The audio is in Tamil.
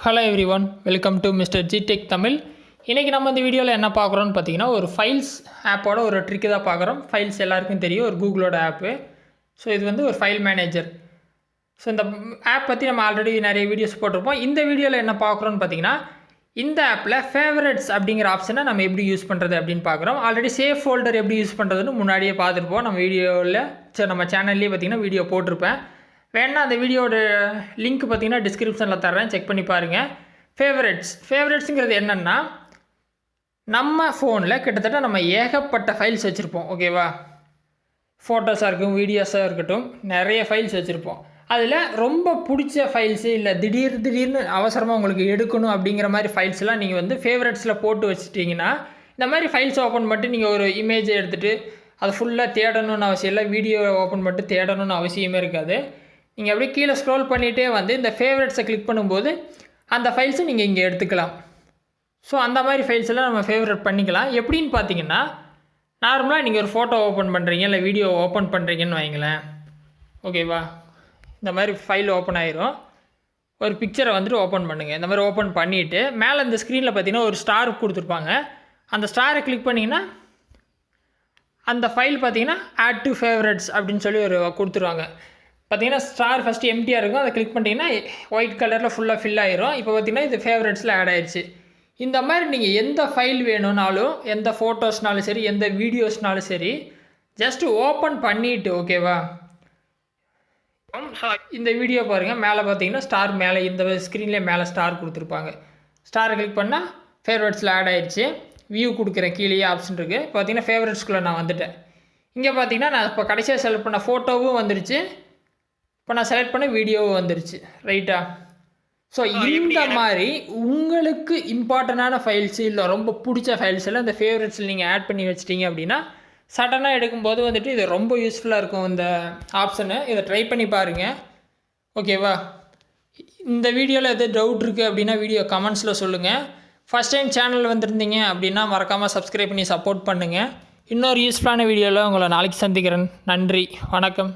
Hello every one, welcome to MR.G tech Tamil. இன்றைக்கி நம்ம இந்த வீடியோவில் என்ன பார்க்குறோன்னு பார்த்தீங்கன்னா, ஒரு ஃபைல்ஸ் ஆப்போட ஒரு ட்ரிக்கு தான் பார்க்குறோம். ஃபைல்ஸ் எல்லாருக்கும் தெரியும், ஒரு கூகுளோட ஆப்பு. ஸோ இது வந்து ஒரு ஃபைல் மேனேஜர். ஸோ இந்த ஆப் பற்றி நம்ம ஆல்ரெடி நிறைய வீடியோஸ் போட்டிருப்போம். இந்த வீடியோவில் என்ன பார்க்குறோன்னு பார்த்தீங்கன்னா, இந்த ஆப்பில் ஃபேவரட்ஸ் அப்படிங்கிற ஆப்ஷனை நம்ம எப்படி யூஸ் பண்ணுறது அப்படின்னு பார்க்குறோம். ஆல்ரெடி சேவ் ஃபோல்டர் எப்படி யூஸ் பண்ணுறதுன்னு முன்னாடியே பார்த்துருப்போம். நம்ம வீடியோவில் நம்ம சேனல்லேயே பார்த்தீங்கன்னா வீடியோ போட்டிருப்பேன். வேணா அந்த வீடியோட லிங்க் பார்த்தீங்கன்னா டிஸ்கிரிப்ஷனில் தர்றேன், செக் பண்ணி பாருங்கள். ஃபேவரட்ஸுங்கிறது என்னென்னா, நம்ம ஃபோனில் கிட்டத்தட்ட நம்ம ஏகப்பட்ட ஃபைல்ஸ் வச்சுருப்போம். ஓகேவா, ஃபோட்டோஸாக இருக்கும், வீடியோஸாக இருக்கட்டும், நிறைய ஃபைல்ஸ் வச்சுருப்போம். அதில் ரொம்ப பிடிச்ச ஃபைல்ஸு இல்லை திடீர்னு அவசரமாக உங்களுக்கு எடுக்கணும் அப்படிங்கிற மாதிரி ஃபைல்ஸ்லாம் நீங்கள் வந்து ஃபேவரட்ஸில் போட்டு வச்சுட்டிங்கன்னா, இந்த மாதிரி ஃபைல்ஸ் ஓப்பன் பண்ணிட்டு நீங்கள் ஒரு இமேஜை எடுத்துகிட்டு அதை ஃபுல்லாக தேடணும்னு அவசியம் இல்லை. வீடியோ ஓப்பன் பண்ணிட்டு தேடணும்னு அவசியமே இருக்காது. நீங்கள் அப்படியே கீழே ஸ்க்ரோல் பண்ணிகிட்டே வந்து இந்த ஃபேவரட்ஸை கிளிக் பண்ணும்போது அந்த ஃபைல்ஸை நீங்கள் இங்கே எடுத்துக்கலாம். ஸோ அந்த மாதிரி ஃபைல்ஸ் எல்லாம் நம்ம ஃபேவரட் பண்ணிக்கலாம். எப்படின்னு பார்த்தீங்கன்னா, நார்மலாக நீங்கள் ஒரு ஃபோட்டோ ஓப்பன் பண்ணுறீங்க இல்லை வீடியோ ஓப்பன் பண்ணுறீங்கன்னு வைங்களேன். ஓகேவா, இந்த மாதிரி ஃபைல் ஓப்பன் ஆயிரும். ஒரு பிக்சரை வந்துட்டு ஓப்பன் பண்ணுங்கள். இந்த மாதிரி ஓப்பன் பண்ணிவிட்டு மேலே இந்த ஸ்க்ரீனில் பார்த்தீங்கன்னா ஒரு ஸ்டார் கொடுத்துருப்பாங்க. அந்த ஸ்டாரை கிளிக் பண்ணிங்கன்னா அந்த ஃபைல் பார்த்தீங்கன்னா ஆட் டு ஃபேவரட்ஸ் அப்படின்னு சொல்லி ஒரு கொடுத்துருவாங்க. பார்த்தீங்கன்னா ஸ்டார் ஃபஸ்ட்டு எம்டியாக இருக்கும், அதை கிளிக் பண்ணிட்டீங்கன்னா ஒயிட் கலரில் ஃபுல்லாக ஃபில் ஆயிரும். இப்போ பார்த்தீங்கன்னா இது ஃபேவரட்ஸில் ஆட் ஆயிடுச்சு. இந்த மாதிரி நீங்கள் எந்த ஃபைல் வேணும்னாலும், எந்த ஃபோட்டோஸ்னாலும் சரி, எந்த வீடியோஸ்னாலும் சரி, ஜஸ்ட்டு ஓப்பன் பண்ணிவிட்டு, ஓகேவா, இந்த வீடியோ பாருங்கள். மேலே பார்த்தீங்கன்னா ஸ்டார் மேலே இந்த ஸ்க்ரீன்லேயே மேலே ஸ்டார் கொடுத்துருப்பாங்க. ஸ்டாரை கிளிக் பண்ணால் ஃபேவரட்ஸில் ஆட் ஆயிடுச்சு. வியூ கொடுக்குறேன், கீழேயே ஆப்ஷன் இருக்குது. பார்த்தீங்கன்னா ஃபேவரட்ஸ்குள்ளே நான் வந்துட்டேன். இங்கே பார்த்தீங்கன்னா நான் இப்போ கடைசியாக செலக்ட் பண்ண ஃபோட்டோவும் வந்துடுச்சு, இப்போ நான் செலக்ட் பண்ண வீடியோவும் வந்துருச்சு. ரைட்டா? ஸோ இந்த மாதிரி உங்களுக்கு இம்பார்ட்டண்டான ஃபைல்ஸு இல்லை ரொம்ப பிடிச்ச ஃபைல்ஸ் எல்லாம் இந்த ஃபேவரட்ஸில் நீங்கள் ஆட் பண்ணி வச்சிட்டிங்க அப்படின்னா, சடனாக எடுக்கும்போது வந்துட்டு இது ரொம்ப யூஸ்ஃபுல்லாக இருக்கும் இந்த ஆப்ஷனு. இதை ட்ரை பண்ணி பாருங்கள். ஓகேவா, இந்த வீடியோவில் எது டவுட் இருக்குது அப்படின்னா வீடியோ கமெண்ட்ஸில் சொல்லுங்கள். ஃபஸ்ட் டைம் சேனல் வந்திருந்தீங்க அப்படின்னா மறக்காமல் சப்ஸ்கிரைப் பண்ணி சப்போர்ட் பண்ணுங்கள். இன்னொரு யூஸ்ஃபுல்லான வீடியோவில் உங்களை நாளைக்கு சந்திக்கிறேன். நன்றி, வணக்கம்.